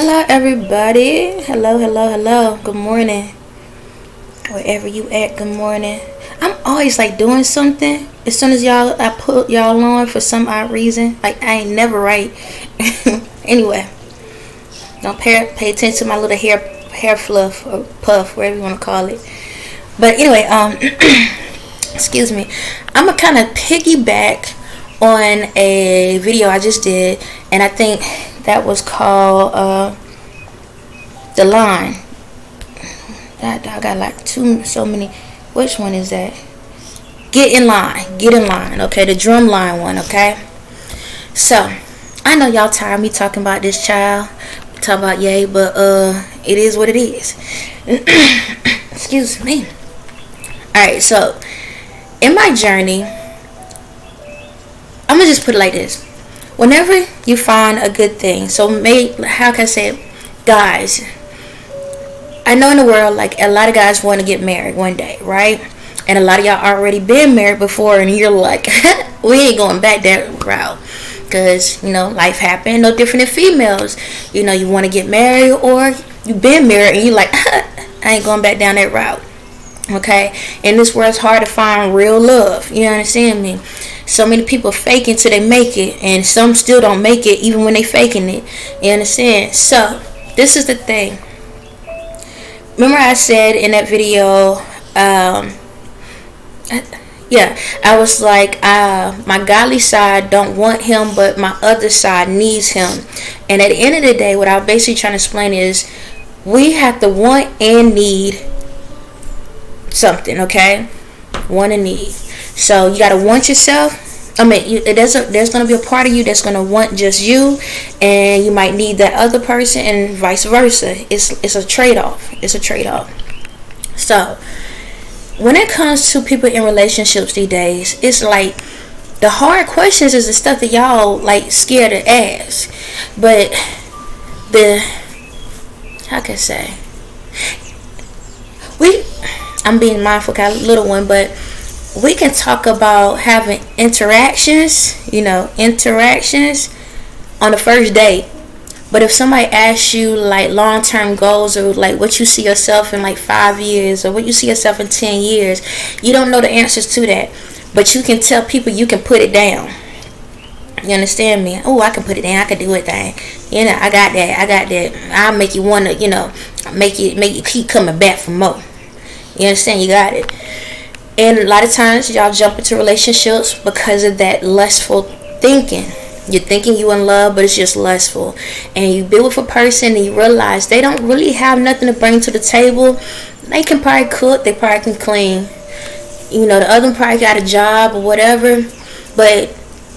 Hello, everybody. Hello. Good morning. Wherever you at, good morning. I'm always like doing something. As soon as I put y'all on for some odd reason. Like I ain't never right. Anyway, don't pay attention to my little hair fluff or puff, whatever you want to call it. But anyway, excuse me. I'm gonna kind of piggyback on a video I just did, and I think that was called The Line. I got like so many. Which one is that? Get in line. Okay, the drum line one. Okay, so I know y'all tired of me talking about this child, talk about yay, but it is what it is. Excuse me. All right, so in my journey, I'm gonna just put it like this. Whenever you find a good thing, how can I say it? Guys, I know in the world, like, a lot of guys want to get married one day, right? And a lot of y'all already been married before, and you're like, we ain't going back that route. Because, life happened, no different than females. You want to get married, or you've been married, and you're like, I ain't going back down that route. Okay? In this world, it's hard to find real love. You understand me? So many people fake it till they make it, and some still don't make it even when they faking it. You understand? So this is the thing. Remember I said in that video, I was like, my godly side don't want him, but my other side needs him. And at the end of the day, what I'm basically trying to explain is we have to want and need something, okay? Want and need. So you gotta want yourself. There's gonna be a part of you that's gonna want just you, and you might need that other person, and vice versa. It's a trade-off. So when it comes to people in relationships these days, it's like the hard questions is the stuff that y'all like scared to ask. But I'm being mindful, got a little one, but we can talk about having interactions on the first date. But if somebody asks you like long-term goals, or like what you see yourself in like 5 years, or what you see yourself in 10 years, you don't know the answers to that. But you can tell people you can put it down. You understand me? Oh, I can put it down. I can do it, thing. I got that. I'll make you want to, make you keep coming back for more. You understand? You got it. And a lot of times y'all jump into relationships because of that lustful thinking. You're thinking you in love, but it's just lustful. And you be with a person and you realize they don't really have nothing to bring to the table. They can probably cook, they probably can clean. The other one probably got a job or whatever. But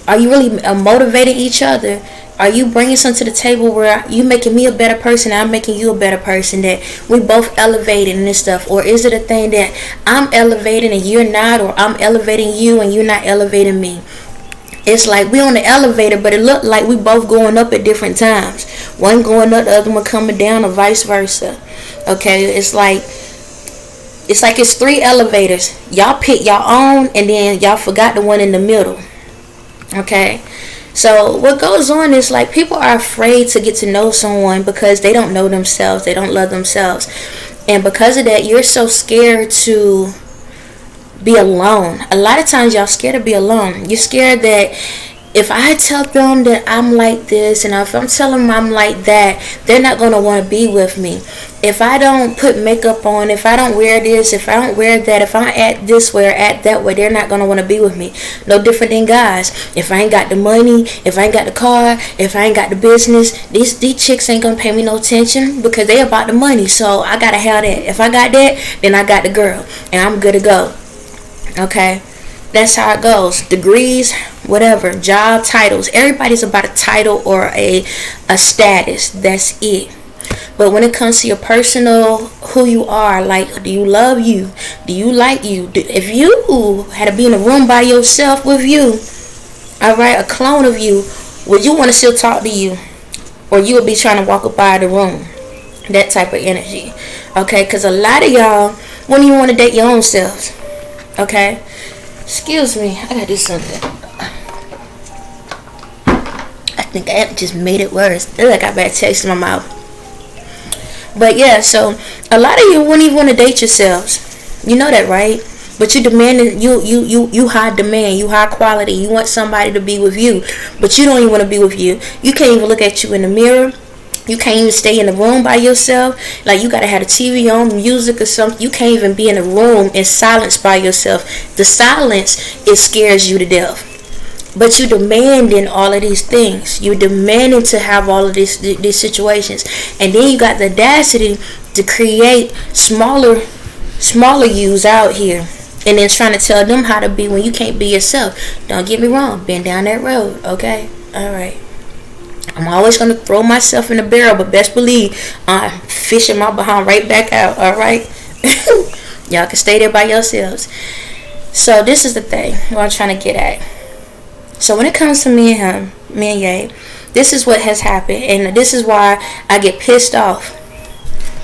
are you really motivating each other? Are you bringing something to the table where you making me a better person and I'm making you a better person, that we both elevating and this stuff? Or is it a thing that I'm elevating and you're not, or I'm elevating you and you're not elevating me? It's like we on the elevator, but it looked like we both going up at different times. One going up, the other one coming down, or vice versa. Okay, it's like it's 3 elevators. Y'all pick y'all own, and then y'all forgot the one in the middle. Okay. So what goes on is like people are afraid to get to know someone because they don't know themselves. They don't love themselves. And because of that, you're so scared to be alone. A lot of times y'all scared to be alone. You're scared that if I tell them that I'm like this, and if I'm telling them I'm like that, they're not going to want to be with me. If I don't put makeup on, if I don't wear this, if I don't wear that, if I act this way or act that way, they're not going to want to be with me. No different than guys. If I ain't got the money, if I ain't got the car, if I ain't got the business, these chicks ain't going to pay me no attention because they about the money. So I got to have that. If I got that, then I got the girl, and I'm good to go. Okay? That's how it goes. Degrees, whatever, job, titles. Everybody's about a title or a status. That's it. But when it comes to your personal, who you are, like, do you love you? Do you like you? If you had to be in a room by yourself with you, all right, a clone of you, would you want to still talk to you? Or you would be trying to walk up by the room? That type of energy. Okay? Because a lot of y'all wouldn't even want to date your own selves. Okay? Excuse me, I gotta do something. I think I just made it worse. I got bad taste in my mouth. But yeah, so a lot of you wouldn't even want to date yourselves. You know that, right? But you demand, you high demand, you high quality. You want somebody to be with you, but you don't even want to be with you. You can't even look at you in the mirror. You can't even stay in the room by yourself. Like, you gotta have the TV on, music or something. You can't even be in a room in silence by yourself. The silence, it scares you to death. But you demanding all of these things. You demanding to have all of these situations, and then you got the audacity to create smaller yous out here, and then trying to tell them how to be when you can't be yourself. Don't get me wrong, been down that road, okay? All right. I'm always going to throw myself in the barrel, but best believe I'm fishing my behind right back out, all right? Y'all can stay there by yourselves. So this is the thing what I'm trying to get at. So when it comes to me and Ye, this is what has happened, and this is why I get pissed off.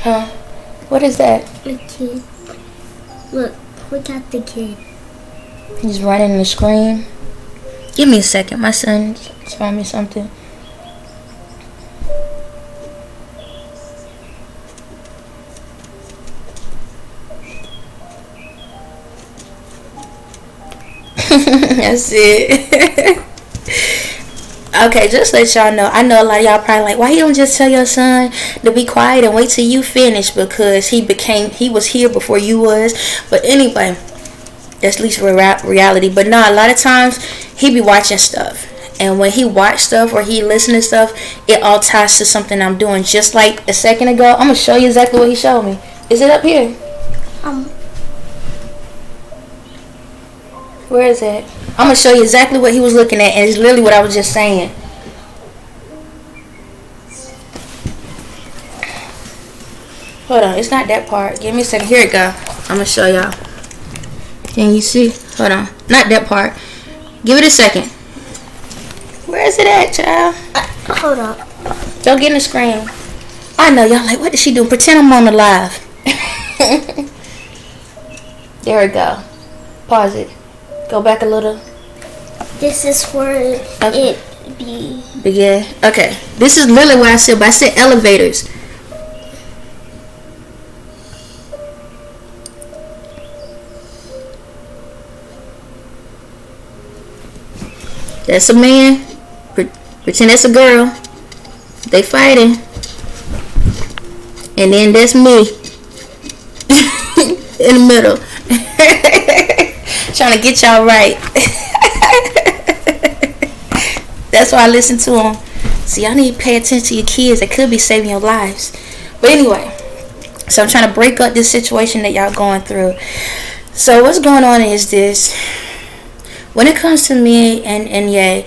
Huh? What is that? A kid. Look at the kid. He's running the screen. Give me a second. My son's showing me something. That's it. Okay, just let y'all know. I know a lot of y'all probably like, why you don't just tell your son to be quiet and wait till you finish, because he was here before you was. But anyway, that's at least reality. But no, a lot of times he be watching stuff, and when he watch stuff or he listen to stuff, it all ties to something I'm doing. Just like a second ago, I'm gonna show you exactly what he showed me. Is it up here? Where is it? I'm going to show you exactly what he was looking at, and it's literally what I was just saying. Hold on. It's not that part. Give me a second. Here it go. I'm going to show y'all. Can you see? Hold on. Not that part. Give it a second. Where is it at, child? Hold up. Don't get in the screen. I know. Y'all like, what is she doing? Pretend I'm on the live. There we go. Pause it. Go back a little. This is where it began. Okay. This is literally what I said, but I said elevators. That's a man. Pretend that's a girl. They fighting. And then that's me. In the middle. Trying to get y'all right. That's why I listen to them. See, y'all need to pay attention to your kids. They could be saving your lives. But anyway, so I'm trying to break up this situation that y'all going through. So what's going on is this. When it comes to me and Ye,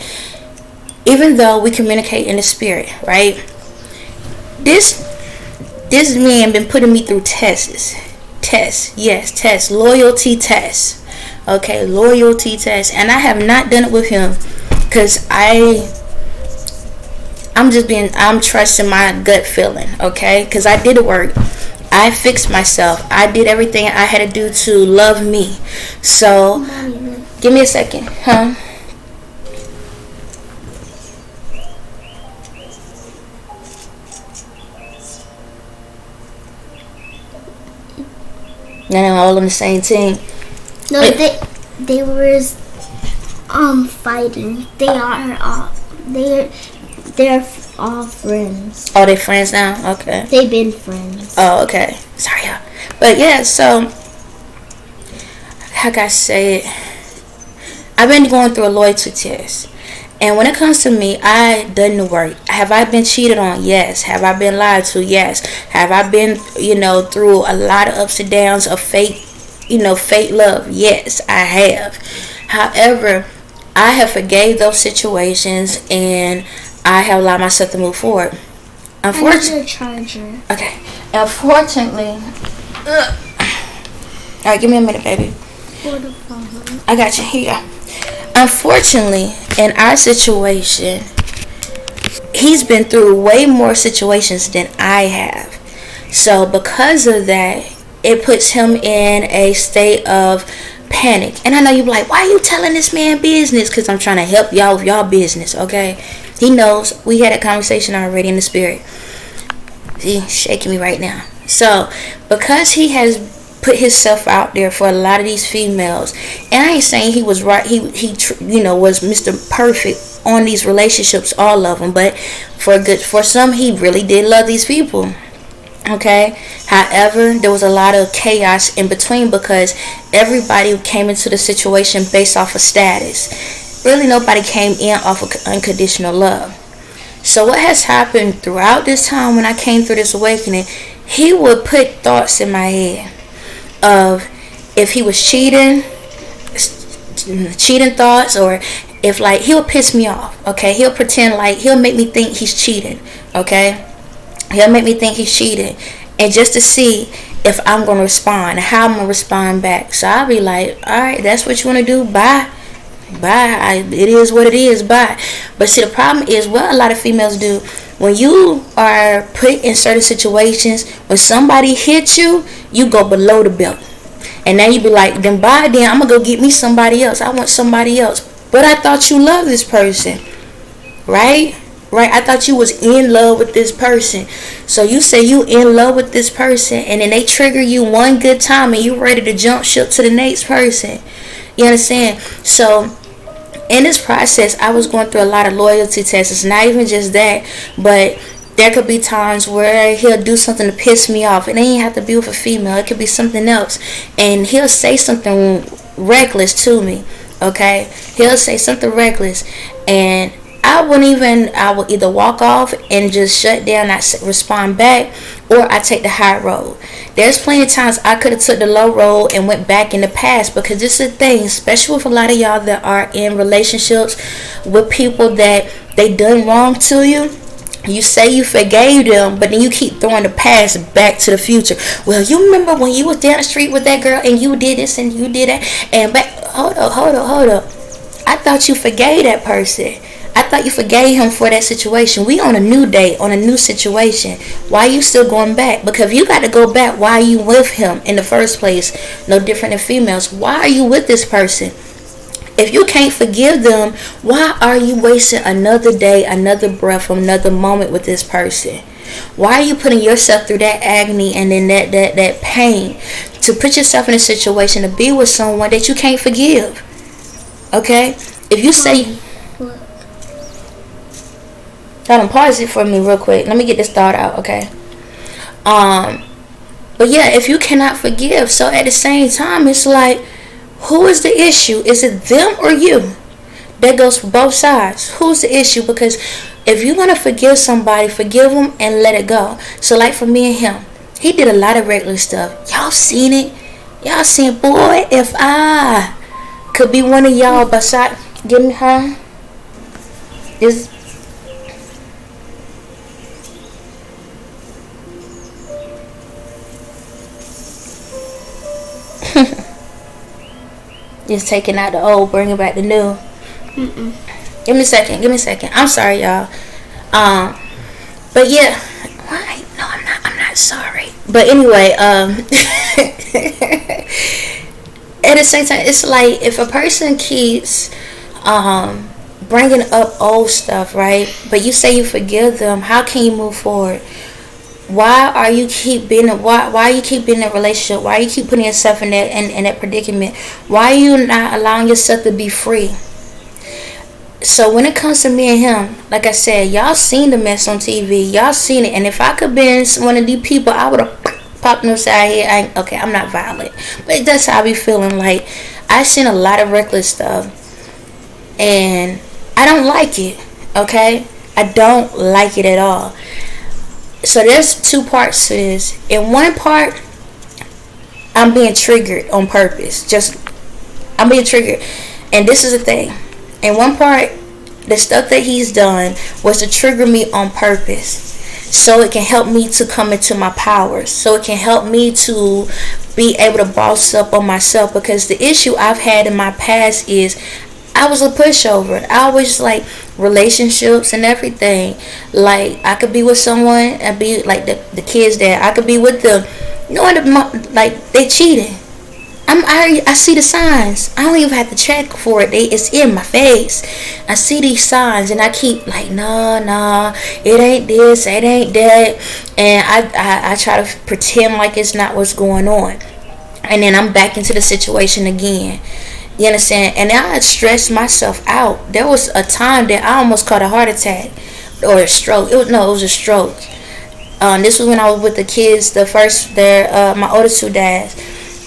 even though we communicate in the spirit, right? This man been putting me through tests. Tests. Loyalty tests. Okay, loyalty tests. And I have not done it with him because I'm trusting my gut feeling, okay? Because I did the work. I fixed myself. I did everything I had to do to love me. So, give me a second, huh? Now they're all on the same team. No, they were fighting. They're all friends. Oh, they friends now? Okay. They've been friends. Oh, okay. Sorry, y'all. But yeah, so how can I say it? I've been going through a loyalty test. And when it comes to me, I done the work. Have I been cheated on? Yes. Have I been lied to? Yes. Have I been, through a lot of ups and downs of fake love? Yes, I have. However, I have forgave those situations and I have allowed myself to move forward. Unfortunately, charger. Okay. Unfortunately, all right, give me a minute, baby. I got you here. Unfortunately, in our situation, he's been through way more situations than I have. So because of that, it puts him in a state of panic. And I know you're like, why are you telling this man business? Because I'm trying to help y'all with y'all business, okay? He knows. We had a conversation already in the spirit. See, shaking me right now. So, because he has put himself out there for a lot of these females, and I ain't saying he was right. He was Mr. Perfect on these relationships, all of them. But for some, he really did love these people. Okay. However, there was a lot of chaos in between because everybody came into the situation based off of status. Really, nobody came in off of unconditional love. So what has happened throughout this time when I came through this awakening, he would put thoughts in my head of if he was cheating thoughts, or if like he'll piss me off. Okay, he'll pretend like he'll make me think he's cheating. Okay, he'll make me think he's cheating, and just to see if I'm gonna respond, how I'm gonna respond back. So I'll be like, all right, that's what you want to do. Bye. It is what it is. Bye. But see, the problem is what a lot of females do when you are put in certain situations. When somebody hits you, you go below the belt, and now you be like, then bye. Then I'm gonna go get me somebody else. I want somebody else. But I thought you loved this person, right? I thought you was in love with this person. So you say you in love with this person, and then they trigger you one good time, and you ready to jump ship to the next person. You understand? So in this process, I was going through a lot of loyalty tests. It's not even just that, but there could be times where he'll do something to piss me off. It ain't have to be with a female. It could be something else. And he'll say something reckless to me. Okay? He'll say something reckless. And I would either walk off and just shut down, not respond back, or I take the high road. There's plenty of times I could have took the low road and went back in the past, because this is the thing, especially with a lot of y'all that are in relationships with people that they done wrong to you. You say you forgave them, but then you keep throwing the past back to the future. Well, you remember when you was down the street with that girl and you did this and you did that, and back. Hold up. I thought you forgave that person. I thought you forgave him for that situation. We on a new day, on a new situation. Why are you still going back? Because if you got to go back, why are you with him in the first place? No different than females. Why are you with this person? If you can't forgive them, why are you wasting another day, another breath, another moment with this person? Why are you putting yourself through that agony and then that pain to put yourself in a situation to be with someone that you can't forgive? Okay? If you say... Hold on, pause it for me real quick. Let me get this thought out, okay? But yeah, if you cannot forgive, so at the same time, it's like, who is the issue? Is it them or you? That goes for both sides. Who's the issue? Because if you're gonna forgive somebody, forgive them and let it go. So like for me and him, he did a lot of regular stuff. Y'all seen it? Y'all seen, boy, if I could be one of y'all beside, give me her. Is just taking out the old, bringing back the new. Give me a second. I'm sorry, y'all. But yeah, why? No, I'm not sorry. But anyway, at the same time, it's like if a person keeps bringing up old stuff, right? But you say you forgive them, how can you move forward? Why you keep being in a relationship? Why you keep putting yourself in that predicament? Why are you not allowing yourself to be free? So when it comes to me and him, like I said, y'all seen the mess on TV. Y'all seen it. And if I could be one of these people, I would have popped them side here. I'm not violent, but that's how I be feeling. Like I seen a lot of reckless stuff, and I don't like it. Okay, I don't like it at all. So there's two parts to this. In one part, I'm being triggered on purpose. I'm being triggered. And this is the thing. In one part, the stuff that he's done was to trigger me on purpose. So it can help me to come into my powers. So it can help me to be able to boss up on myself. Because the issue I've had in my past is I was a pushover. I always like relationships and everything. Like I could be with someone and be like the kids there. I could be with them, knowing like they cheating. I see the signs. I don't even have to check for it. It's in my face. I see these signs, and I keep like, nah, it ain't this, it ain't that, and I try to pretend like it's not what's going on, and then I'm back into the situation again. You understand? And I stressed myself out. There was a time that I almost caught a heart attack or a stroke. It was a stroke. This was when I was with the kids. My oldest two dads.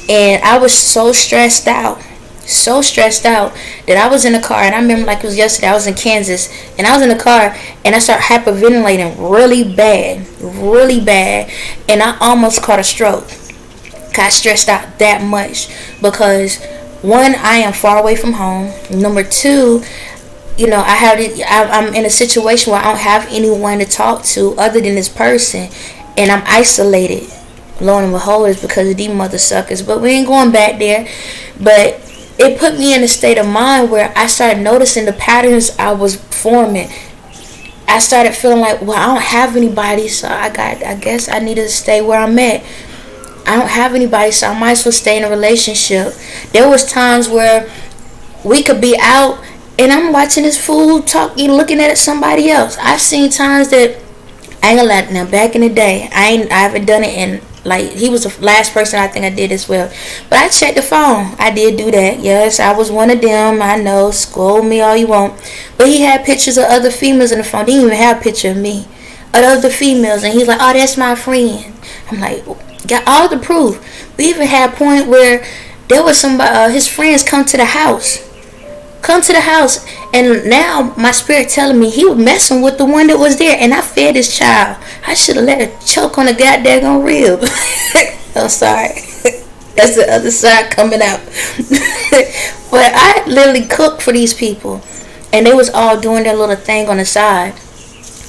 And I was so stressed out that I was in the car, and I remember like it was yesterday. I was in Kansas, and I was in the car, and I started hyperventilating really bad, and I almost caught a stroke. Got stressed out that much because, one, I am far away from home. Number two, I'm in a situation where I don't have anyone to talk to other than this person, and I'm isolated. Lo and behold, it's because of these mother suckers. But we ain't going back there. But it put me in a state of mind where I started noticing the patterns I was forming. I started feeling like, well, I don't have anybody, so I guess I need to stay where I'm at. I don't have anybody, so I might as well stay in a relationship. There was times where we could be out, and I'm watching this fool talking, looking at somebody else. I've seen times that I ain't gonna lie. Now, back in the day, I haven't done it in. Like, he was the last person I think I did as well. But I checked the phone. I did do that. Yes, I was one of them. I know. Scold me all you want. But he had pictures of other females in the phone. Didn't even have a picture of me. Of other females. And he's like, oh, that's my friend. I'm like, got all the proof. We even had a point where there was somebody, his friends come to the house. And now my spirit telling me he was messing with the one that was there, and I fed his child. I should have let her choke on the goddamn rib. I'm sorry. That's the other side coming out. But I literally cooked for these people, and they was all doing their little thing on the side.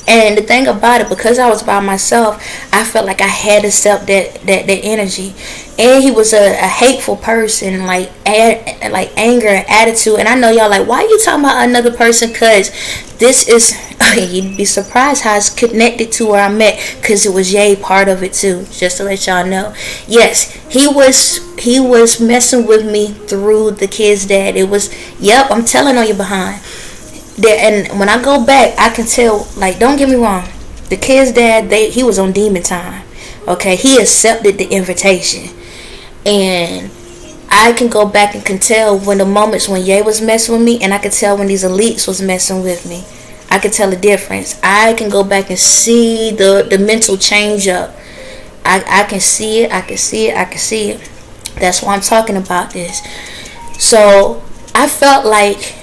And the thing about it, because I was by myself, I felt like I had to accept that energy. And he was a hateful person, like anger and attitude. And I know y'all like, why are you talking about another person? Because this is, you'd be surprised how it's connected to where I'm at. Because it was Ye part of it too, just to let y'all know. Yes, he was messing with me through the kid's dad. It was, yep, I'm telling on you behind. And when I go back, I can tell, like, don't get me wrong, the kid's dad, he was on demon time. Okay, he accepted the invitation. And I can go back and can tell when the moments when Ye was messing with me, and I can tell when these elites was messing with me. I can tell the difference. I can go back and see the mental change up. I can see it. That's why I'm talking about this. So I felt like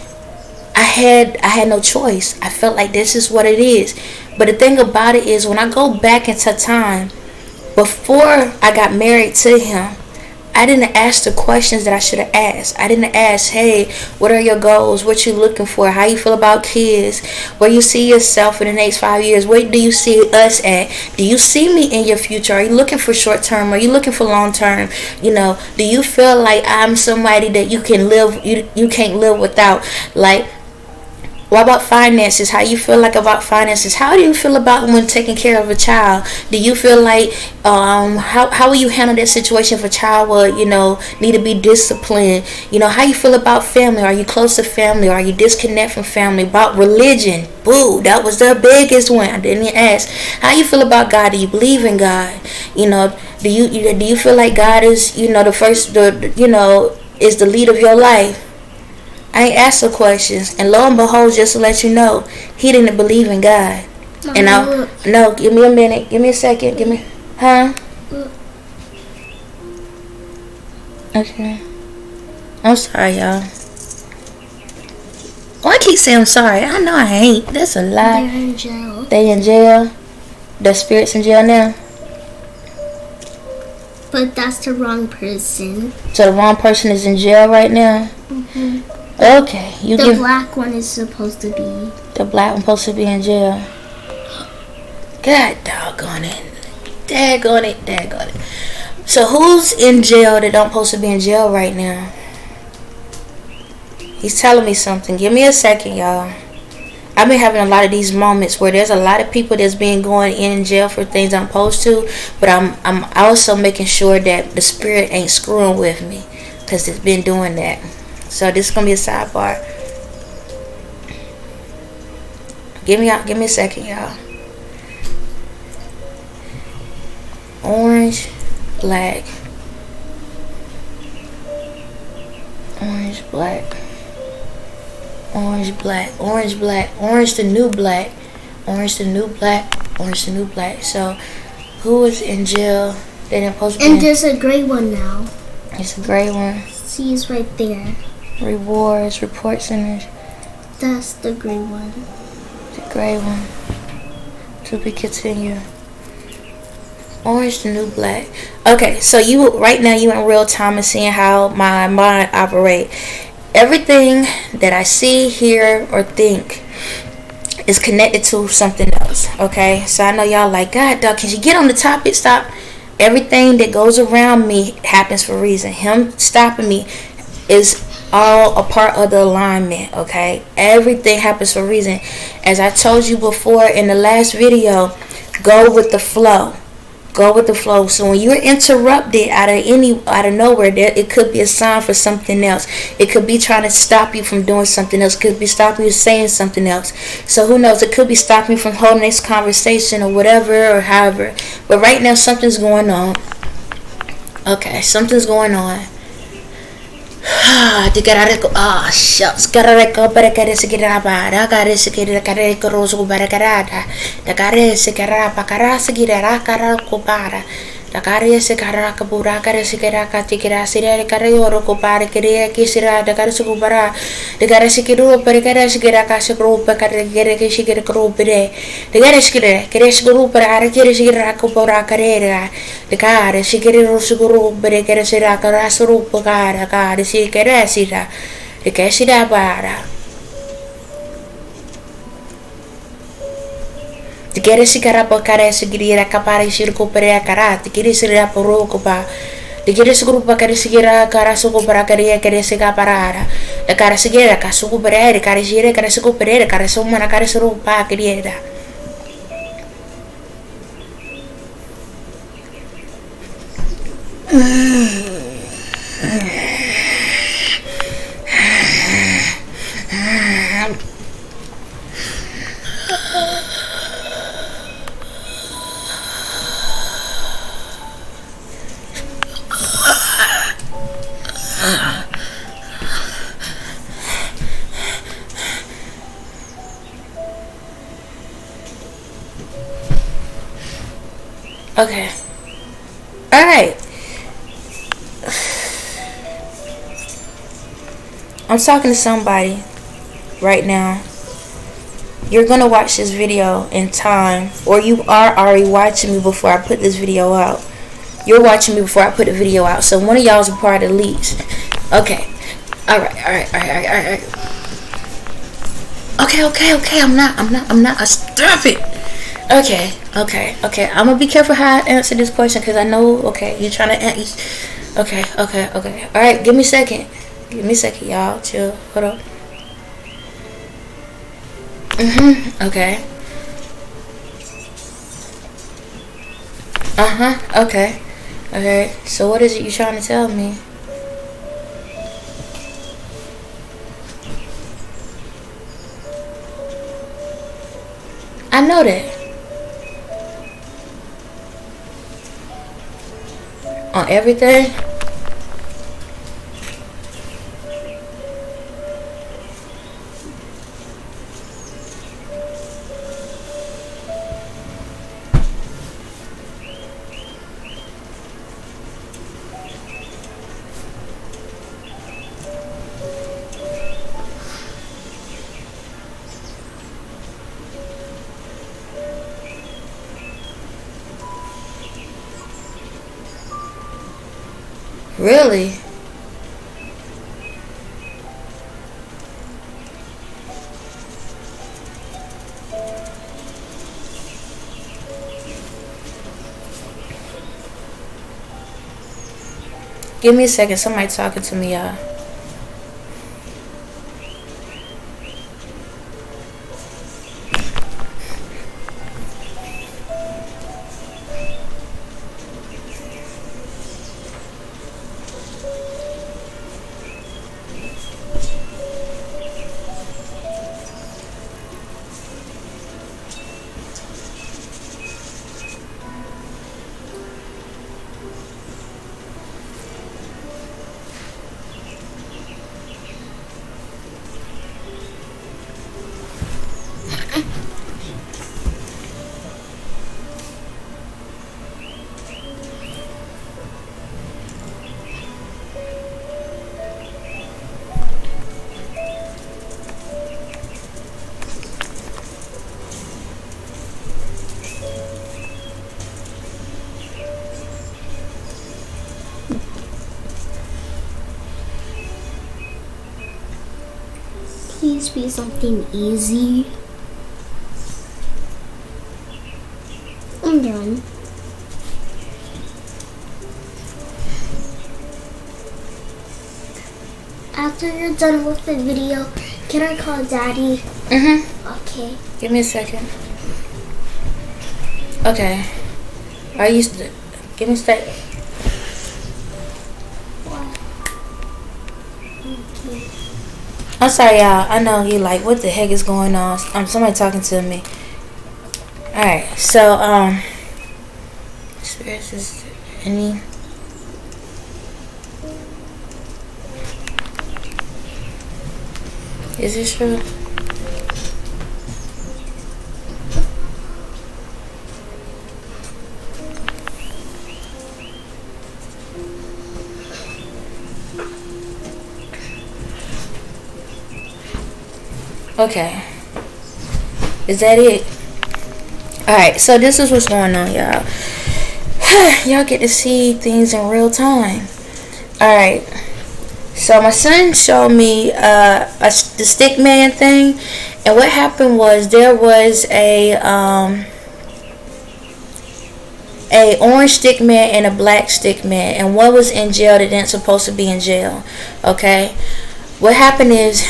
I had no choice. I felt like this is what it is. But the thing about it is, when I go back into time, before I got married to him, I didn't ask the questions that I should have asked. I didn't ask, hey, what are your goals? What you looking for? How you feel about kids? Where you see yourself in the next 5 years? Where do you see us at? Do you see me in your future? Are you looking for short term? Are you looking for long term? Do you feel like I'm somebody that you can live, you can't live without? Like, what about finances? How you feel like about finances? How do you feel about when taking care of a child? Do you feel like how will you handle that situation if a child will need to be disciplined? How you feel about family? Are you close to family? Or are you disconnected from family? About religion? Boo, that was the biggest one. I didn't even ask. How you feel about God? Do you believe in God? Do you feel like God is the first is the lead of your life? I ain't asked the questions, and lo and behold, just to let you know, he didn't believe in God. Mama, and no, give me a minute, give me a second, Okay. I'm sorry, y'all. Why I keep saying I'm sorry? I know I ain't. That's a lie. They're in jail. They in jail? The spirit's in jail now? But that's the wrong person. So the wrong person is in jail right now? Mm-hmm. Okay. The black one is supposed to be. The black one supposed to be in jail. God doggone it. Daggone it. So who's in jail that don't supposed to be in jail right now? He's telling me something. Give me a second, y'all. I've been having a lot of these moments where there's a lot of people that's been going in jail for things I'm supposed to, but I'm also making sure that the spirit ain't screwing with me. because it's been doing that. So this is gonna be a sidebar. Give me a second, y'all. Orange, black, orange, black, orange, black, orange, black, orange the new black, orange the new black, orange the new black. So who was in jail? They didn't post. And there's a gray one now. It's a gray one. See, it's right there. Rewards, report centers. That's the gray one. The gray one. To be continued. Orange the new black. Okay, so you right now you in real time and seeing how my mind operate. Everything that I see, hear, or think is connected to something else. Okay, so I know y'all like, God, dog, can you get on the topic? Stop. Everything that goes around me happens for a reason. Him stopping me is all a part of the alignment. Okay, everything happens for a reason. As I told you before in the last video, go with the flow. Go with the flow. So when you're interrupted out of nowhere, it could be a sign for something else. It could be trying to stop you from doing something else. It could be stopping you saying something else. So who knows? It could be stopping you from holding this conversation or whatever or however. But right now something's going on. Okay, something's going on. Shucks. Dakare se karaka burakare se karaka tikira sire kare oro kopare kire kisira dakare se kubara dakare se kiru per kare se karaka se group kare kire kishire group re dakare se kire se group per are kire se karaka bura kare dakare se kire ro se group per kare se rakara se group kare se kire sira dakare sira bara Tikere sikara pa kare sigira kapare sirko pere kara tikiri sira poro kopa tikiri siguru pa kare sigira kara suko para kare kare siga parara e kare sigira ka suko pere kare sire kare suko pere kare somana kare suru pa kiriera Okay. Alright. I'm talking to somebody right now. You're gonna watch this video in time, or you are already watching me before I put this video out. You're watching me before I put the video out, so one of y'all is a part of the least. Okay. Alright. Okay. I'm not. Stop it. Okay. I'm gonna be careful how I answer this question because I know. Okay, you're trying to answer. Okay. All right, give me a second, y'all. Chill. Hold up. Okay. Okay. So what is it you're trying to tell me? I know that. On everything? Really? Give me a second. Somebody talking to me, y'all. please be something easy? I'm done. After you're done with the video, can I call Daddy? Okay. Give me a second. Okay. Are you give me a sec. Okay. I'm sorry, y'all. I know you like, what the heck is going on? Somebody talking to me. Alright, so spirits, is any? Is this true? Okay. Is that it? Alright, so this is what's going on, y'all. Y'all get to see things in real time. Alright. So my son showed me the stick man thing, and what happened was there was a orange stick man and a black stick man, and one was in jail that didn't supposed to be in jail. Okay, what happened is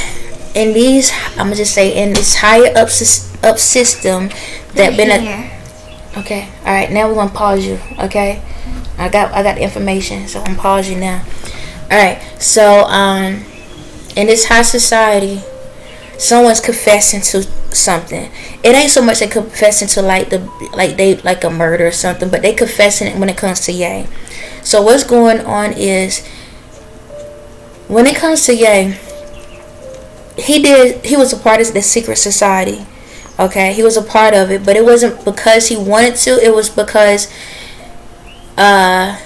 in these, I'm gonna just say, in this higher up system that been okay. All right, now we're gonna pause you. Okay, I got the information, so I'm gonna pause you now. Alright, so in this high society, someone's confessing to something. It ain't so much they confessing to like a murder or something, but they confessing it when it comes to Ye. So what's going on is, when it comes to Ye, he was a part of the secret society. Okay, he was a part of it, but it wasn't because he wanted to. It was because how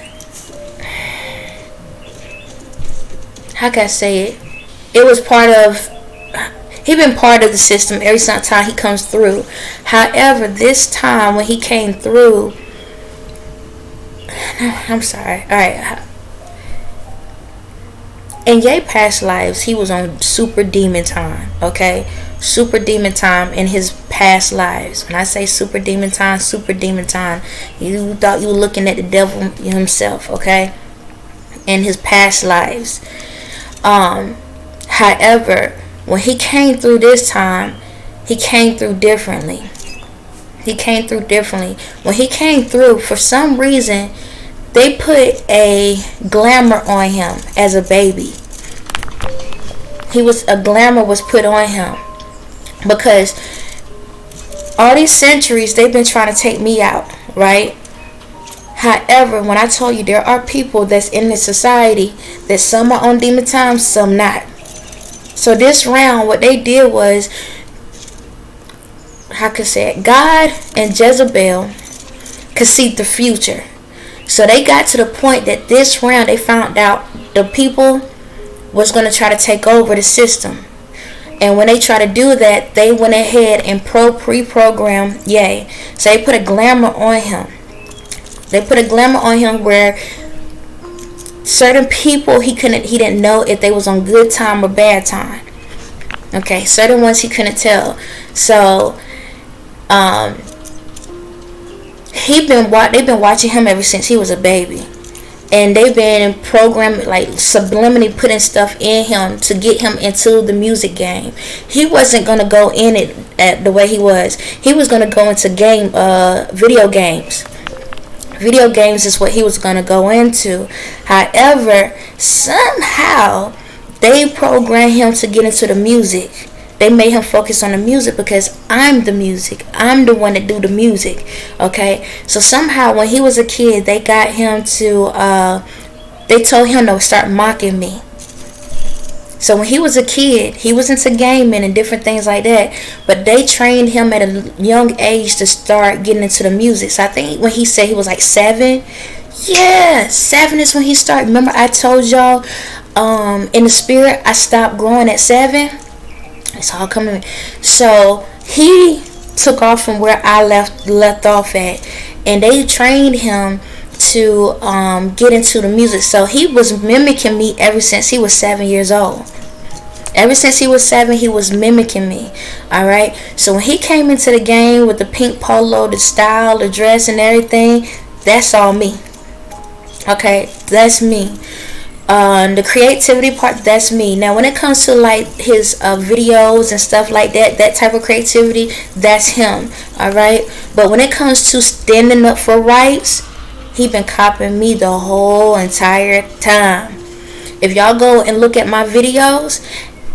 can I say it? It was part of, he been part of the system every time he comes through. However, this time when he came through, I'm sorry. Alright. In Ye past lives, he was on super demon time. Okay? Super demon time in his past lives. When I say super demon time, you thought you were looking at the devil himself. Okay? In his past lives. However, when he came through this time, he came through differently. When he came through, for some reason, they put a glamour on him as a baby. A glamour was put on him because all these centuries they've been trying to take me out, right? However, when I told you there are people that's in this society that some are on demon time, some not. So this round, what they did was, how can I say it? God and Jezebel could see the future. So they got to the point that this round they found out the people was going to try to take over the system. And when they try to do that, they went ahead and pre-programmed Ye. So they put a glamour on him. Where certain people he didn't know if they was on good time or bad time. Okay, certain ones he couldn't tell. So they've been watching him ever since he was a baby, and they've been programming, like subliminally putting stuff in him to get him into the music game. He wasn't gonna go in it at the way he was. He was gonna go into video games. Video games is what he was going to go into. However, somehow they programmed him to get into the music. They made him focus on the music because I'm the music. I'm the one that do the music. Okay? So somehow when he was a kid, they got him to, they told him to start mocking me. So when he was a kid, he was into gaming and different things like that. But they trained him at a young age to start getting into the music. So I think when he said he was like 7, yeah, 7 is when he started. Remember I told y'all, in the spirit, I stopped growing at 7. It's all coming. So he took off from where I left off at, and they trained him to get into the music. So he was mimicking me ever since he was 7 years old. Ever since he was 7, he was mimicking me. Alright? So when he came into the game with the pink polo, the style, the dress, and everything, that's all me. Okay? That's me. The creativity part, that's me. Now, when it comes to like his videos and stuff like that, that type of creativity, that's him. Alright? But when it comes to standing up for rights, he been copying me the whole entire time. If y'all go and look at my videos,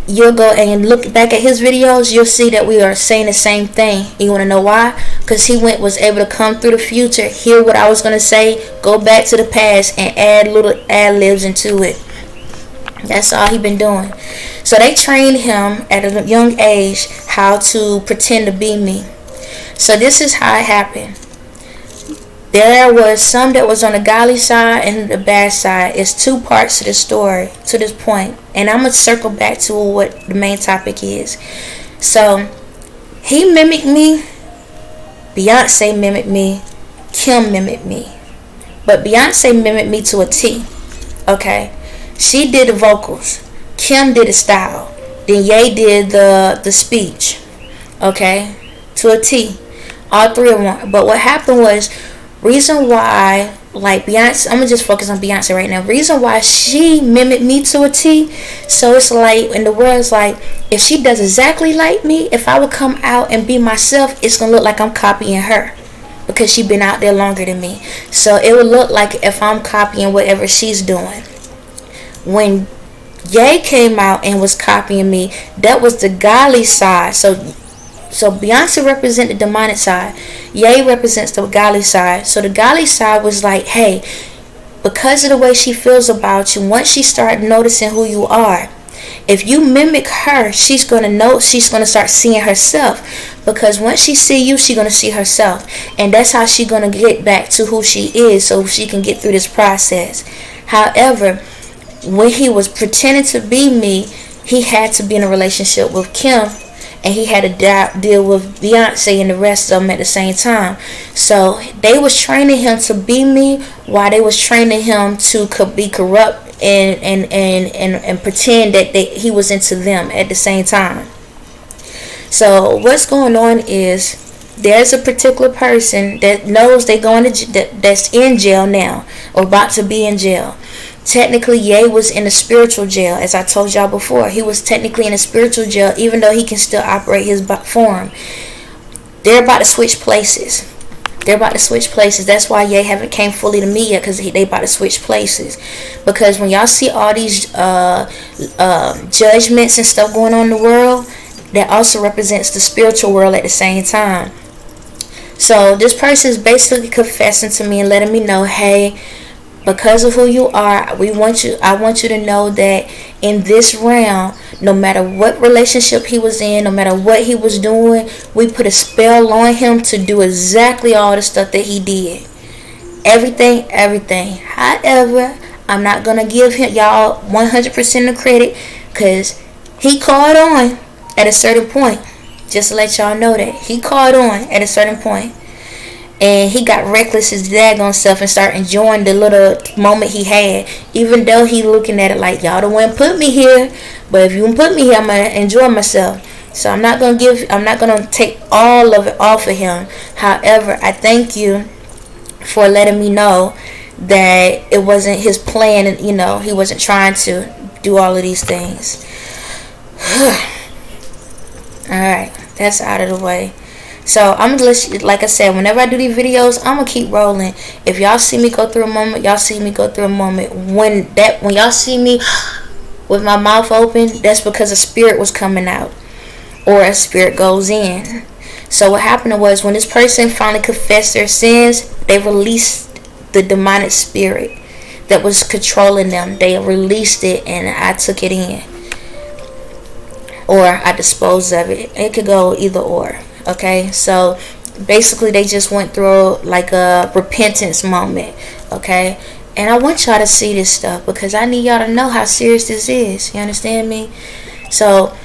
you'll go and look back at his videos, you'll see that we are saying the same thing. You want to know why? Because he was able to come through the future, hear what I was going to say, go back to the past, and add little ad-libs into it. That's all he been doing. So they trained him at a young age how to pretend to be me. So this is how it happened. There was some that was on the godly side and the bad side. It's 2 parts to the story to this point. And I'm going to circle back to what the main topic is. So, he mimicked me. Beyonce mimicked me. Kim mimicked me. But Beyonce mimicked me to a T. Okay? She did the vocals. Kim did the style. Then Ye did the speech. Okay? To a T. All 3 of them. But what happened was, reason why, like Beyonce, I'm gonna just focus on Beyonce right now. Reason why she mimicked me to a T. So it's like, in the world, it's like, if she does exactly like me, if I would come out and be myself, it's gonna look like I'm copying her, because she been out there longer than me. So it would look like if I'm copying whatever she's doing. When Ye came out and was copying me, that was the godly side. So Beyonce represents the demonic side. Ye represents the godly side. So the godly side was like, hey, because of the way she feels about you, once she started noticing who you are, if you mimic her, she's going to know, she's going to start seeing herself. Because once she see you, she's going to see herself. And that's how she's going to get back to who she is, so she can get through this process. However, when he was pretending to be me, he had to be in a relationship with Kim. And he had to deal with Beyonce and the rest of them at the same time. So they was training him to be me, while they was training him to be corrupt and pretend that he was into them at the same time. So what's going on is, there's a particular person that knows they going to that's in jail now, or about to be in jail. Technically, Ye was in a spiritual jail, as I told y'all before. He was technically in a spiritual jail, even though he can still operate his form. They're about to switch places. That's why Ye haven't came fully to me yet, because they about to switch places. Because when y'all see all these judgments and stuff going on in the world, that also represents the spiritual world at the same time. So this person is basically confessing to me and letting me know, hey, because of who you are, I want you to know that in this realm, no matter what relationship he was in, no matter what he was doing, we put a spell on him to do exactly all the stuff that he did. Everything. However, I'm not going to give y'all 100% of credit, because he caught on at a certain point. Just to let y'all know that. He caught on at a certain point. And he got reckless his daggone self and started enjoying the little moment he had. Even though he looking at it like, y'all the one put me here. But if you put me here, I'm going to enjoy myself. So I'm not going to take all of it off of him. However, I thank you for letting me know that it wasn't his plan. And, he wasn't trying to do all of these things. Alright, that's out of the way. So I'm just, like I said, whenever I do these videos, I'm gonna keep rolling. If y'all see me go through a moment, y'all see me go through a moment. When y'all see me with my mouth open, that's because a spirit was coming out, or a spirit goes in. So what happened was, when this person finally confessed their sins, they released the demonic spirit that was controlling them. They released it, and I took it in, or I disposed of it. It could go either or. Okay, so basically they just went through like a repentance moment. Okay, and I want y'all to see this stuff, because I need y'all to know how serious this is. You understand me? So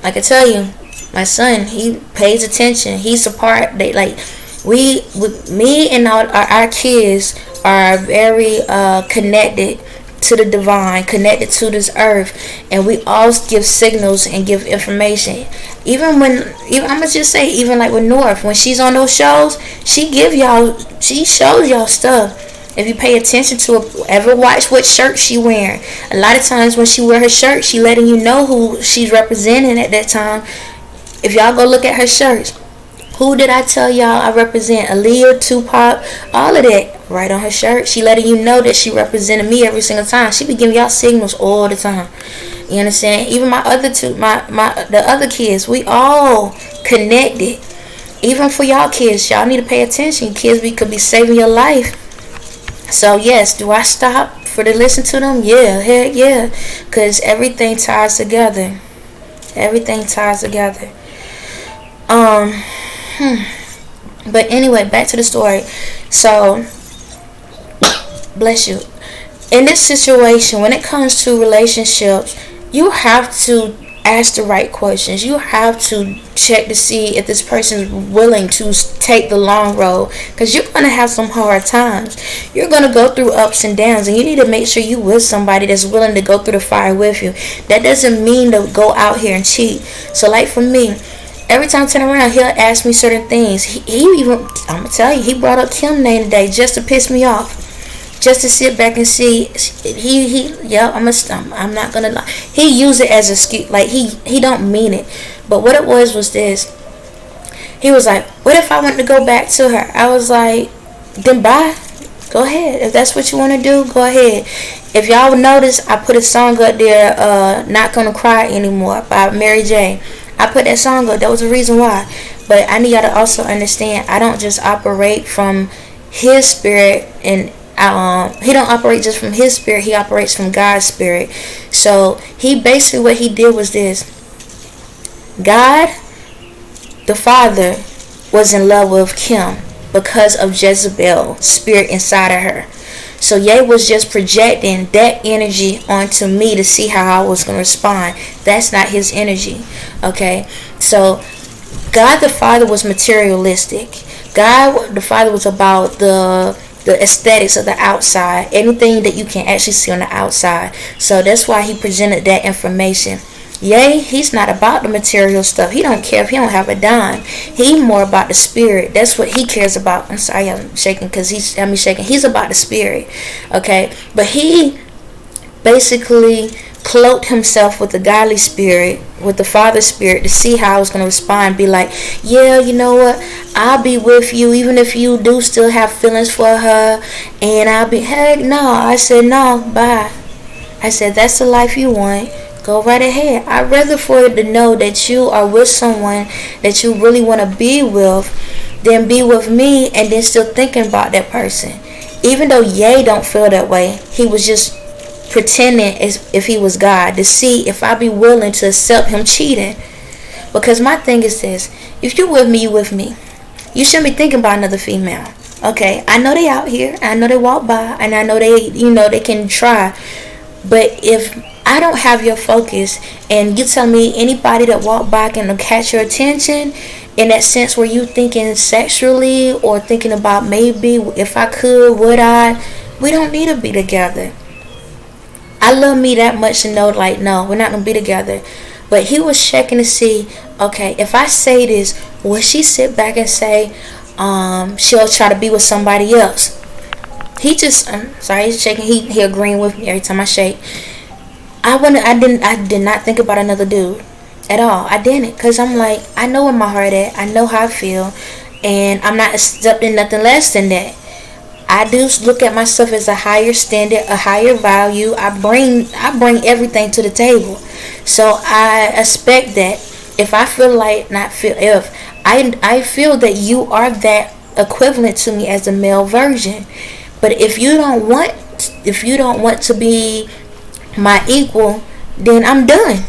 like I tell you, my son, he pays attention. He's a part. Me and our kids are very connected to the divine, connected to this earth, and we all give signals and give information. Even I'm gonna just say, even like with North, when she's on those shows, she shows y'all stuff. If you pay attention to it, ever watch what shirt she wearing. A lot of times when she wear her shirt, she letting you know who she's representing at that time. If y'all go look at her shirts, who did I tell y'all I represent? Aaliyah, Tupac, all of that right on her shirt. She letting you know that she represented me every single time. She be giving y'all signals all the time. You understand? Even my other the other kids, we all connected. Even for y'all kids, y'all need to pay attention. Kids, we could be saving your life. So yes, do I stop for to listen to them? Yeah, heck yeah, because everything ties together. Everything ties together. But anyway, back to the story. So, bless you. In this situation, when it comes to relationships, you have to ask the right questions. You have to check to see if this person is willing to take the long road, because you're going to have some hard times. You're going to go through ups and downs, and you need to make sure you with somebody that's willing to go through the fire with you. That doesn't mean to go out here and cheat. So like for me, every time I turn around, he'll ask me certain things. He even, I'm going to tell you, he brought up Kim's name today just to piss me off. Just to sit back and see. I'm not gonna lie. He used it as a excuse. Like he don't mean it. But what it was this. He was like, what if I want to go back to her? I was like, then bye. Go ahead. If that's what you want to do, go ahead. If y'all notice, I put a song up there, Not Gonna Cry Anymore by Mary J. I put that song up. That was the reason why. But I need y'all to also understand, I don't just operate from his spirit, and he don't operate just from his spirit. He operates from God's spirit. So he basically, what he did was this. God, the Father, was in love with Kim because of Jezebel's spirit inside of her. So Ye was just projecting that energy onto me to see how I was going to respond. That's not his energy. Okay? So God the Father was materialistic. God the Father was about the aesthetics of the outside, anything that you can actually see on the outside. So that's why he presented that information. Yay, he's not about the material stuff. He don't care if he don't have a dime. He more about the spirit. That's what he cares about. I'm sorry, I'm shaking because he's about the spirit. Okay, but he basically cloaked himself with the godly spirit, with the Father spirit, to see how I was going to respond. Be like, yeah, you know what, I'll be with you even if you do still have feelings for her. And I'll be, heck no. I said, no, bye. I said, that's the life you want, go right ahead. I'd rather for it to know that you are with someone that you really want to be with than be with me and then still thinking about that person. Even though Ye don't feel that way, he was just pretending as if he was God to see if I be willing to accept him cheating. Because my thing is this: if you with me, you with me. You shouldn't be thinking about another female. Okay, I know they out here, I know they walk by, and I know they can try. But if I don't have your focus, and you tell me anybody that walk by can catch your attention in that sense where you thinking sexually or thinking about maybe if I could, would I? We don't need to be together. I love me that much to know, like, no, we're not going to be together. But he was checking to see, okay, if I say this, will she sit back and say, she'll try to be with somebody else? He just, he's checking, he agreeing with me every time I shake. I did not think about another dude at all. I didn't, because I'm like, I know where my heart at. I know how I feel. And I'm not accepting nothing less than that. I do look at myself as a higher standard, a higher value. I bring everything to the table. So I expect that if I feel like, I feel that you are that equivalent to me as a male version. But if you don't want to be my equal, then I'm done.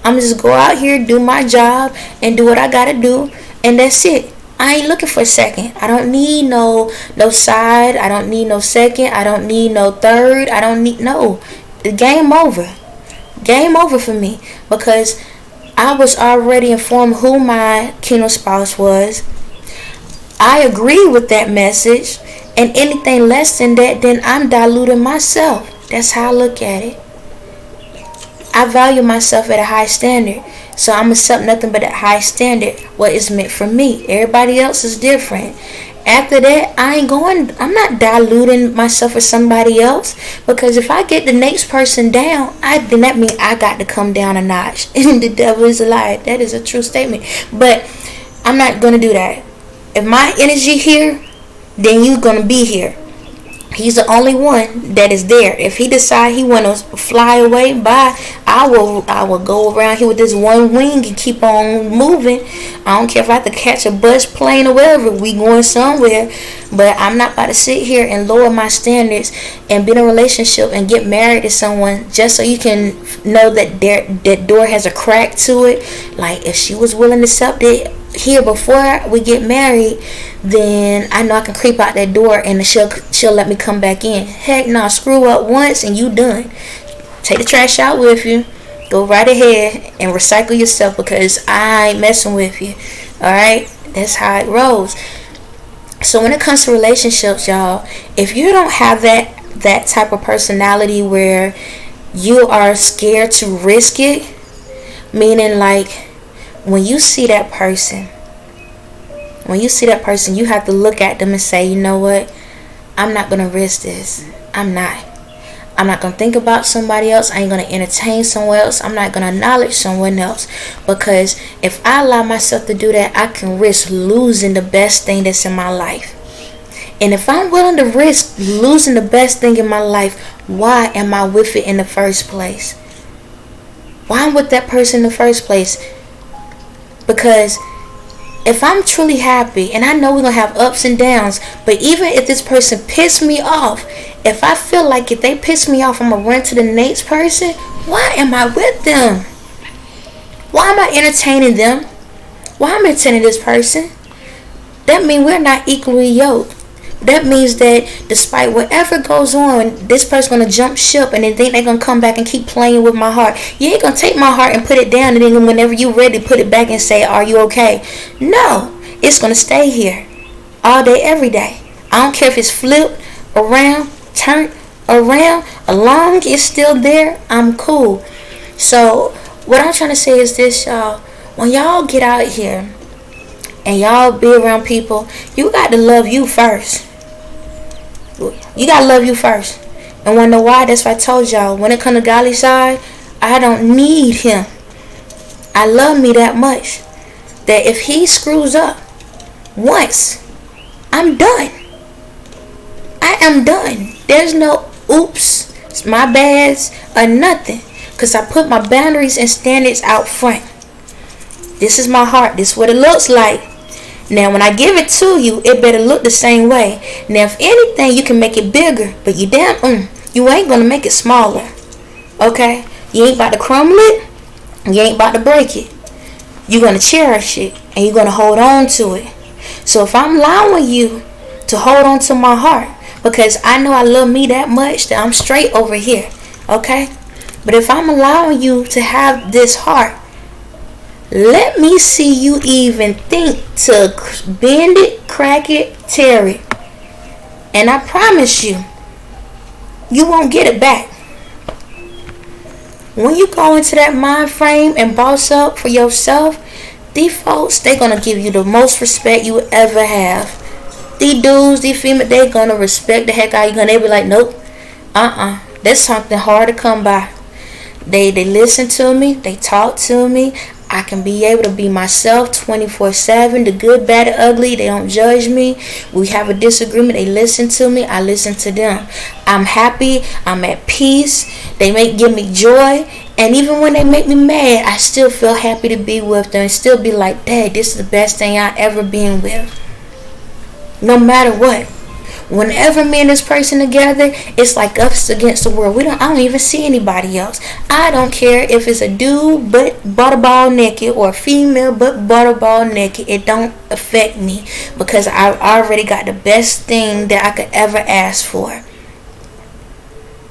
I'm just go out here, do my job, and do what I gotta do, and that's it. I ain't looking for a second. I don't need no side. I don't need no second. I don't need no third. I don't need no. Game over. Game over for me, because I was already informed who my kingdom spouse was. I agree with that message, and anything less than that, then I'm diluting myself. That's how I look at it. I value myself at a high standard. So I'm accept nothing but a high standard. What is meant for me. Everybody else is different. After that, I'm not diluting myself with somebody else. Because if I get the next person down, then that means I got to come down a notch. And the devil is a liar. That is a true statement. But I'm not going to do that. If my energy here, then you're going to be here. He's the only one that is there. If he decide he want to fly away, bye. I will go around here with this one wing and keep on moving. I don't care if I have to catch a bus, plane, or wherever. We going somewhere. But I'm not about to sit here and lower my standards and be in a relationship and get married to someone just so you can know that that door has a crack to it. Like, if she was willing to accept it here before we get married, then I know I can creep out that door and she'll let me come back in. Heck no, screw up once and you done. Take the trash out with you. Go right ahead and recycle yourself, because I ain't messing with you. Alright? That's how it rolls. So when it comes to relationships, y'all, if you don't have that type of personality where you are scared to risk it, meaning like when you see that person, you have to look at them and say, you know what? I'm not going to risk this. I'm not going to think about somebody else. I ain't going to entertain someone else. I'm not going to acknowledge someone else. Because if I allow myself to do that, I can risk losing the best thing that's in my life. And if I'm willing to risk losing the best thing in my life, why am I with it in the first place? Why I'm with that person in the first place? Because if I'm truly happy, and I know we're going to have ups and downs, but even if this person pissed me off, if I feel like if they piss me off, I'm going to run to the next person, why am I with them? Why am I entertaining them? Why am I entertaining this person? That means we're not equally yoked. That means that despite whatever goes on, this person's going to jump ship and they think they're going to come back and keep playing with my heart. You ain't going to take my heart and put it down, and then whenever you're ready, put it back and say, are you okay? No, it's going to stay here all day, every day. I don't care if it's flipped around, turned around, as long as it's still there, I'm cool. So what I'm trying to say is this, y'all. When y'all get out here and y'all be around people, you got to love you first. You gotta love you first. And wanna know why? That's what I told y'all. When it comes to godly side, I don't need him. I love me that much that if he screws up once, I'm done. I am done. There's no oops, it's my bads, or nothing. Because I put my boundaries and standards out front. This is my heart. This is what it looks like. Now, when I give it to you, it better look the same way. Now, if anything, you can make it bigger, but you ain't going to make it smaller. Okay? You ain't about to crumble it. You ain't about to break it. You're going to cherish it, and you're going to hold on to it. So, if I'm allowing you to hold on to my heart, because I know I love me that much that I'm straight over here. Okay? But if I'm allowing you to have this heart, let me see you even think to bend it, crack it, tear it. And I promise you, you won't get it back. When you go into that mind frame and boss up for yourself, these folks, they're going to give you the most respect you ever have. These dudes, these females, they're going to respect the heck out of you. They be like, nope, that's something hard to come by. They listen to me. They talk to me. I can be able to be myself 24/7, the good, bad, and ugly. They don't judge me. We have a disagreement. They listen to me. I listen to them. I'm happy. I'm at peace. They give me joy. And even when they make me mad, I still feel happy to be with them and still be like, Dad, this is the best thing I've ever been with. No matter what. Whenever me and this person together, it's like us against the world. I don't even see anybody else. I don't care if it's a dude but butterball naked or a female but butterball naked. It don't affect me because I already got the best thing that I could ever ask for.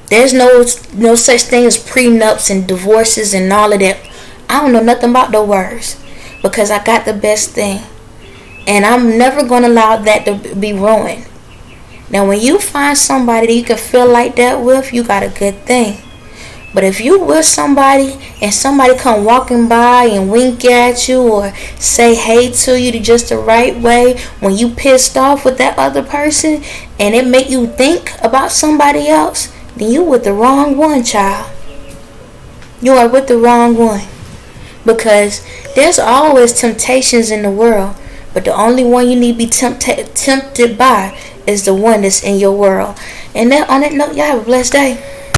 There's no such thing as prenups and divorces and all of that. I don't know nothing about the words because I got the best thing. And I'm never going to allow that to be ruined. Now, when you find somebody that you can feel like that with, you got a good thing. But if you with somebody and somebody come walking by and wink at you or say hey to you just the right way when you pissed off with that other person and it make you think about somebody else, then you with the wrong one, child. You are with the wrong one. Because there's always temptations in the world, but the only one you need to be tempted by is the one that's in your world. And that, on that note, y'all have a blessed day.